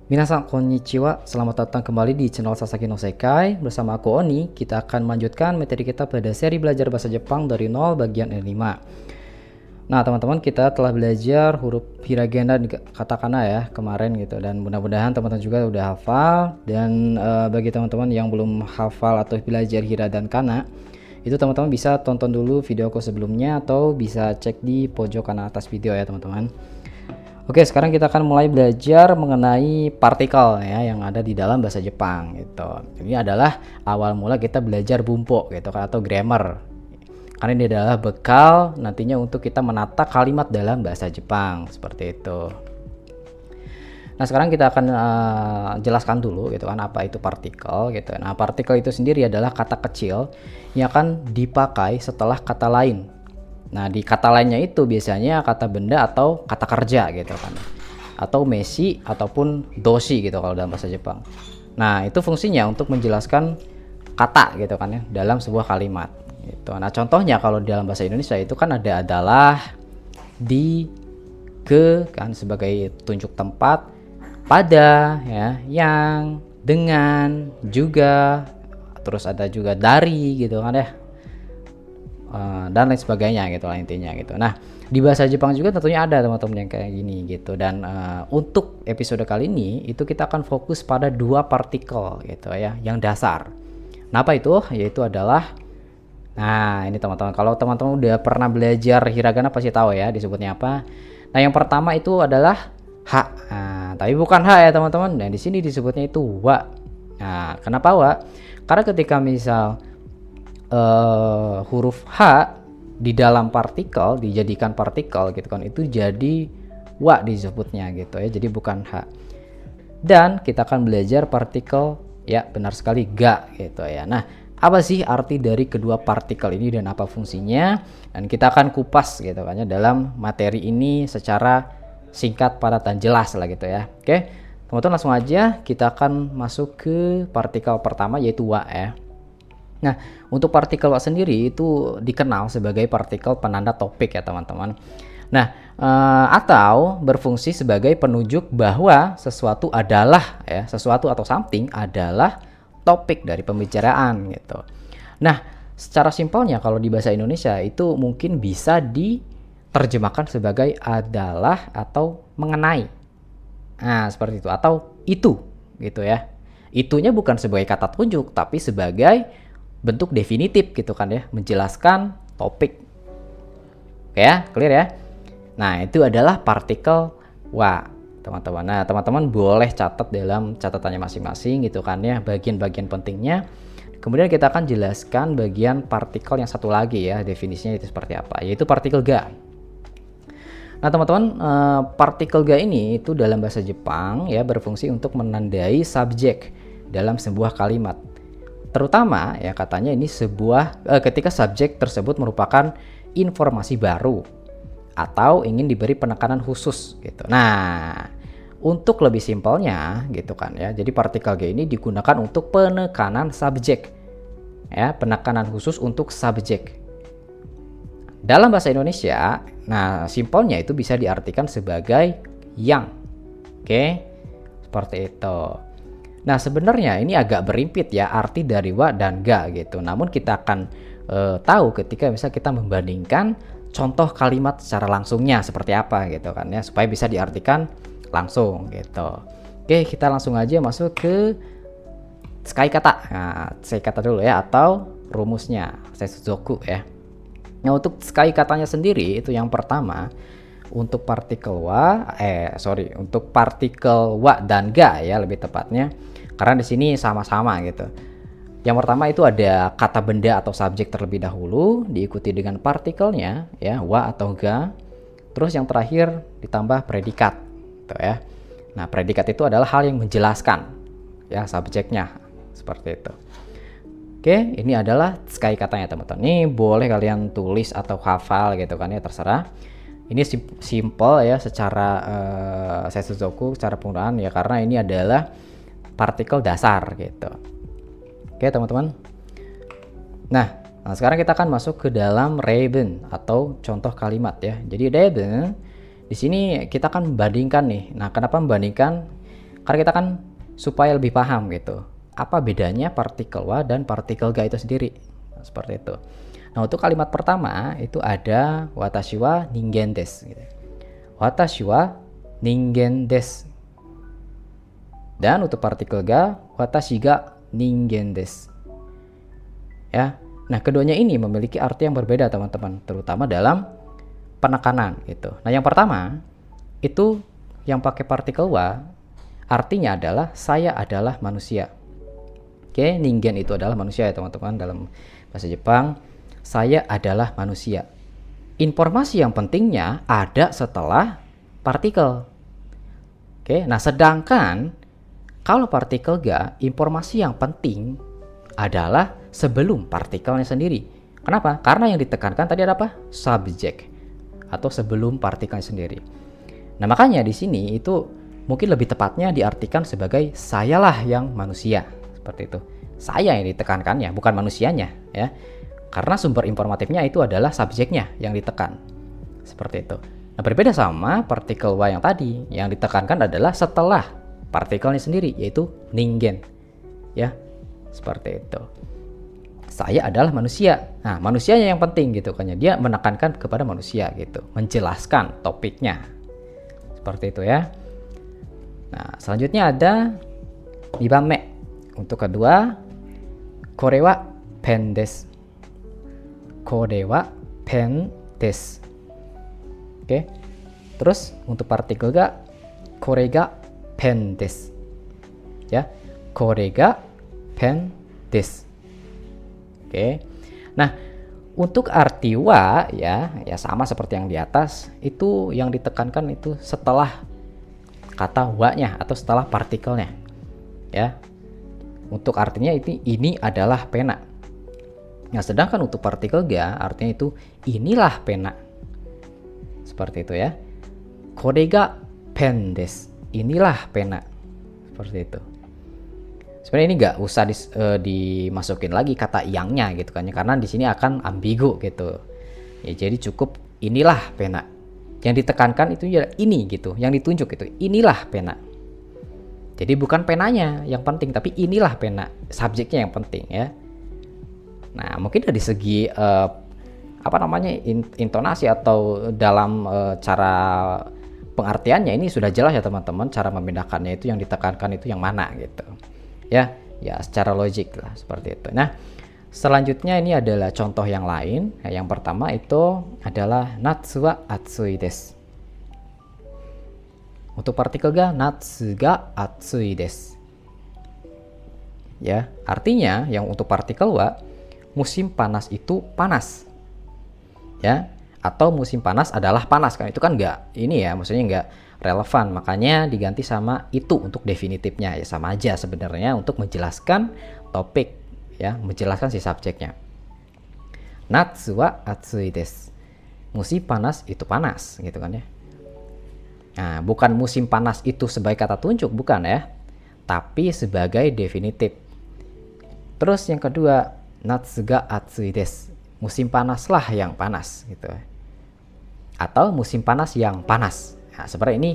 Minasan konnichiwa, selamat datang kembali di channel Sasaki no Sekai. Bersama aku Oni, kita akan melanjutkan materi kita pada seri belajar bahasa Jepang dari 0 bagian N5. Nah teman-teman, kita telah belajar huruf hiragana dan katakana ya kemarin gitu, dan mudah-mudahan teman-teman juga udah hafal. Dan bagi teman-teman yang belum hafal atau belajar hira dan kana, itu teman-teman bisa tonton dulu videoku sebelumnya atau bisa cek di pojok kanan atas video ya teman-teman. Oke, sekarang kita akan mulai belajar mengenai partikel ya yang ada di dalam bahasa Jepang gitu. Ini adalah awal mula kita belajar bumpo gitu kan, atau grammar. Karena ini adalah bekal nantinya untuk kita menata kalimat dalam bahasa Jepang seperti itu. Nah, sekarang kita akan jelaskan dulu gitu kan apa itu partikel gitu. Nah, partikel itu sendiri adalah kata kecil yang akan dipakai setelah kata lain. Nah, di kata lainnya itu biasanya kata benda atau kata kerja gitu kan. Atau meshi ataupun doshi gitu kalau dalam bahasa Jepang. Nah, itu fungsinya untuk menjelaskan kata gitu kan ya dalam sebuah kalimat gitu. Nah, contohnya kalau dalam bahasa Indonesia itu kan ada adalah, di, ke kan sebagai tunjuk tempat, pada ya, yang, dengan, juga, terus ada juga dari gitu kan ya. Dan lain sebagainya gitu lah intinya gitu. Nah, di bahasa Jepang juga tentunya ada teman-teman yang kayak gini gitu. Dan untuk episode kali ini itu kita akan fokus pada dua partikel gitu ya yang dasar. Nah, apa itu? Yaitu adalah, nah ini teman-teman, kalau teman-teman udah pernah belajar hiragana pasti tahu ya disebutnya apa. Nah, yang pertama itu adalah ha. Nah, tapi bukan ha ya teman-teman. Dan di sini disebutnya itu wa. Nah, kenapa wa? Karena ketika misal huruf H di dalam partikel dijadikan partikel gitu kan, itu jadi wa disebutnya gitu ya, jadi bukan H. Dan kita akan belajar partikel ya, benar sekali, ga gitu ya. Nah, apa sih arti dari kedua partikel ini dan apa fungsinya, dan kita akan kupas gitu kan ya dalam materi ini secara singkat, padat dan jelas lah gitu ya. Oke teman-teman, langsung aja kita akan masuk ke partikel pertama yaitu wa ya. Nah, untuk partikel wa sendiri itu dikenal sebagai partikel penanda topik ya teman-teman. Nah, atau berfungsi sebagai penunjuk bahwa sesuatu adalah ya, sesuatu atau something adalah topik dari pembicaraan gitu. Nah, secara simpelnya kalau di bahasa Indonesia itu mungkin bisa diterjemahkan sebagai adalah atau mengenai. Nah, seperti itu, atau itu gitu ya. Itunya bukan sebagai kata tunjuk tapi sebagai bentuk definitif gitu kan ya, menjelaskan topik. Oke ya, clear ya. Nah, itu adalah partikel wa teman-teman. Nah, teman-teman boleh catat dalam catatannya masing-masing gitu kan ya, bagian-bagian pentingnya. Kemudian kita akan jelaskan bagian partikel yang satu lagi ya, definisinya itu seperti apa, yaitu partikel ga. Nah teman-teman, partikel ga ini itu dalam bahasa Jepang ya berfungsi untuk menandai subjek dalam sebuah kalimat. Terutama ya katanya ini sebuah ketika subjek tersebut merupakan informasi baru atau ingin diberi penekanan khusus gitu. Nah, untuk lebih simpelnya gitu kan ya. Jadi partikel G ini digunakan untuk penekanan subjek. Ya, penekanan khusus untuk subjek. Dalam bahasa Indonesia, nah simpelnya itu bisa diartikan sebagai yang. Oke. Seperti itu. Nah, sebenarnya ini agak berimpit ya arti dari wa dan ga gitu. Namun kita akan tahu ketika misalnya kita membandingkan contoh kalimat secara langsungnya seperti apa gitu kan ya, supaya bisa diartikan langsung gitu. Oke, kita langsung aja masuk ke tsukai kata. Nah, tsukai kata dulu ya, atau rumusnya Seizuzoku ya. Nah, untuk tsukai katanya sendiri itu yang pertama, untuk partikel untuk partikel wa dan ga ya lebih tepatnya, karena di sini sama-sama gitu. Yang pertama itu ada kata benda atau subjek terlebih dahulu, diikuti dengan partikelnya ya, wa atau ga. Terus yang terakhir ditambah predikat gitu ya. Nah, predikat itu adalah hal yang menjelaskan ya subjeknya, seperti itu. Oke, ini adalah tsukai katanya teman-teman. Ini boleh kalian tulis atau hafal gitu kan ya, terserah. Ini simple ya secara Seizuzoku, secara penggunaan ya, karena ini adalah partikel dasar gitu. Oke teman-teman. Nah, sekarang kita akan masuk ke dalam reiben atau contoh kalimat ya. Jadi reiben di sini kita akan membandingkan nih. Nah, kenapa membandingkan? Karena kita kan supaya lebih paham gitu, apa bedanya partikel wa dan partikel ga itu sendiri. Nah, seperti itu. Nah, untuk kalimat pertama itu ada watashi wa ningen desu gitu. Watashi wa ningen desu. Dan untuk partikel ga, watashi ga ningen desu. Ya. Nah, keduanya ini memiliki arti yang berbeda, teman-teman, terutama dalam penekanan gitu. Nah, yang pertama itu yang pakai partikel wa artinya adalah saya adalah manusia. Oke, ningen itu adalah manusia ya, teman-teman, dalam bahasa Jepang. Saya adalah manusia. Informasi yang pentingnya ada setelah partikel. Oke, nah sedangkan kalau partikel ga, informasi yang penting adalah sebelum partikelnya sendiri. Kenapa? Karena yang ditekankan tadi ada apa? Subjek atau sebelum partikelnya sendiri. Nah, makanya di sini itu mungkin lebih tepatnya diartikan sebagai sayalah yang manusia. Seperti itu. Saya yang ditekankannya, bukan manusianya, ya. Karena sumber informatifnya itu adalah subjeknya yang ditekan. Seperti itu. Nah, berbeda sama partikel wa yang tadi, yang ditekankan adalah setelah partikelnya sendiri, yaitu ningen. Ya, seperti itu. Saya adalah manusia. Nah, manusianya yang penting gitu kan ya. Dia menekankan kepada manusia gitu, menjelaskan topiknya. Seperti itu ya. Nah, selanjutnya ada 2番目. Untuk kedua, kore wa pen desu. Kore wa pen desu. Oke. Terus untuk partikel ga, kore ga pen desu. Ya. Kore ga pen desu. Oke. Nah, untuk arti wa ya sama seperti yang di atas, itu yang ditekankan itu setelah kata wa-nya atau setelah partikelnya. Ya. Untuk artinya ini adalah pena. Nah, sedangkan untuk partikel ga artinya itu inilah pena. Seperti itu ya. Kore ga pen desu. Inilah pena. Seperti itu. Sebenarnya ini nggak usah dimasukin lagi kata yangnya gitu kan ya, karena di sini akan ambigu gitu. Ya, jadi cukup inilah pena. Yang ditekankan itu ya ini gitu, yang ditunjuk itu inilah pena. Jadi bukan penanya yang penting, tapi inilah pena, subjeknya yang penting ya. Nah, mungkin dari segi intonasi atau dalam cara pengertiannya ini sudah jelas ya teman-teman, cara membedakannya itu yang ditekankan itu yang mana gitu. Ya secara logik lah seperti itu. Nah, selanjutnya ini adalah contoh yang lain. Nah, yang pertama itu adalah natsu wa atsui desu. Untuk partikel ga, natsu ga atsui desu. Ya, artinya yang untuk partikel wa, musim panas itu panas. Ya, atau musim panas adalah panas kan. Itu kan enggak ini ya, maksudnya enggak relevan. Makanya diganti sama itu untuk definitifnya. Ya sama aja sebenarnya untuk menjelaskan topik ya, menjelaskan si subjeknya. Natsu wa atsui desu. Musim panas itu panas gitu kan ya. Nah, bukan musim panas itu sebagai kata tunjuk, bukan ya, tapi sebagai definitif. Terus yang kedua, natsu ga atsui desu. Musim panaslah yang panas gitu. Atau musim panas yang panas. Nah, sebenarnya ini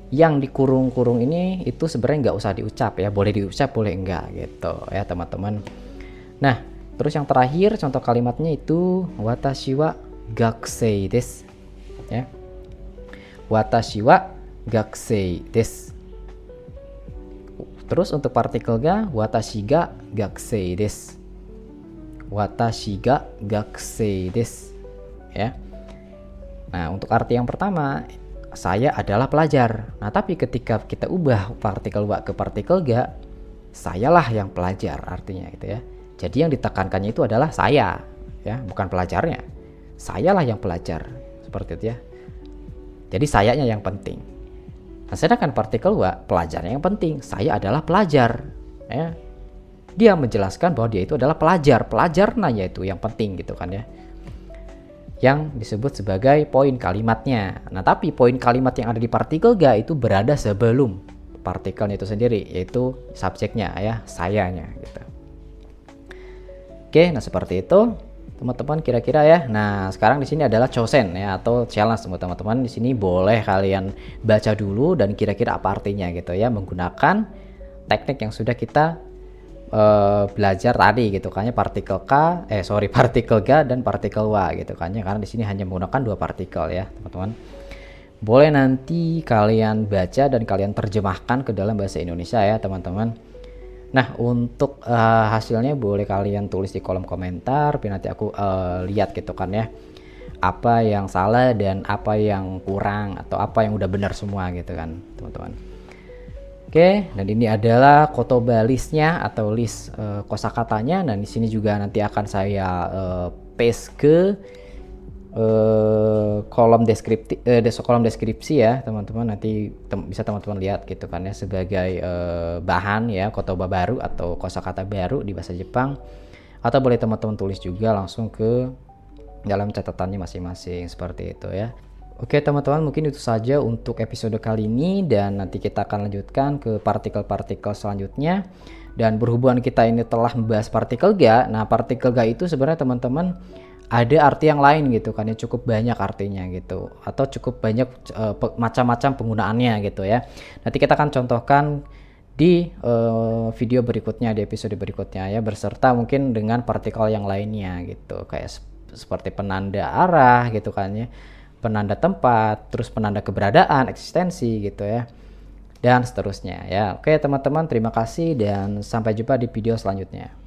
yang dikurung-kurung ini itu sebenarnya nggak usah diucap ya, boleh diucap boleh enggak gitu ya teman-teman. Nah, terus yang terakhir contoh kalimatnya itu watashi wa gakusei desu. Ya. Watashi wa gakusei desu. Terus untuk partikel ga, watashi ga gakusei desu. Watashi ga gakusei desu. Ya. Nah, untuk arti yang pertama, saya adalah pelajar. Nah, tapi ketika kita ubah partikel wa ke partikel ga, sayalah yang pelajar artinya gitu ya. Jadi yang ditekankannya itu adalah saya, ya, bukan pelajarnya. Sayalah yang pelajar. Seperti itu ya. Jadi sayanya yang penting. Nah, sedangkan partikel wa, pelajarnya yang penting. Saya adalah pelajar. Ya. Dia menjelaskan bahwa dia itu adalah pelajar. Pelajarnya itu yang penting gitu kan ya. Yang disebut sebagai poin kalimatnya. Nah, tapi poin kalimat yang ada di partikel ga itu berada sebelum partikelnya itu sendiri, yaitu subjeknya ya, sayanya gitu. Oke, nah seperti itu. teman-teman kira-kira ya. Nah, sekarang di sini adalah chosen ya, atau challenge teman-teman. Di sini boleh kalian baca dulu dan kira-kira apa artinya gitu ya, menggunakan teknik yang sudah kita belajar tadi gitu kan ya, partikel partikel G dan partikel W gitu kan ya, karena di sini hanya menggunakan 2 partikel ya, teman-teman. Boleh nanti kalian baca dan kalian terjemahkan ke dalam bahasa Indonesia ya, teman-teman. Nah, untuk hasilnya boleh kalian tulis di kolom komentar, biar nanti aku lihat gitu kan ya, apa yang salah dan apa yang kurang atau apa yang udah benar semua gitu kan, teman-teman. Oke, dan ini adalah kotoba listnya atau list kosakatanya. Dan di sini juga nanti akan saya paste ke kolom deskripsi ya, teman-teman. Nanti bisa teman-teman lihat gitu kan ya, sebagai bahan ya, kotoba baru atau kosakata baru di bahasa Jepang. Atau boleh teman-teman tulis juga langsung ke dalam catatannya masing-masing seperti itu ya. Oke teman-teman, mungkin itu saja untuk episode kali ini, dan nanti kita akan lanjutkan ke partikel-partikel selanjutnya. Dan berhubungan kita ini telah membahas partikel G, nah partikel G itu sebenarnya teman-teman ada arti yang lain gitu kan ya, cukup banyak artinya gitu, atau cukup banyak macam-macam penggunaannya gitu ya. Nanti kita akan contohkan di video berikutnya, di episode berikutnya ya, berserta mungkin dengan partikel yang lainnya gitu, kayak seperti penanda arah gitu kan ya, penanda tempat, terus penanda keberadaan, eksistensi gitu ya, dan seterusnya ya. Oke teman-teman, terima kasih dan sampai jumpa di video selanjutnya.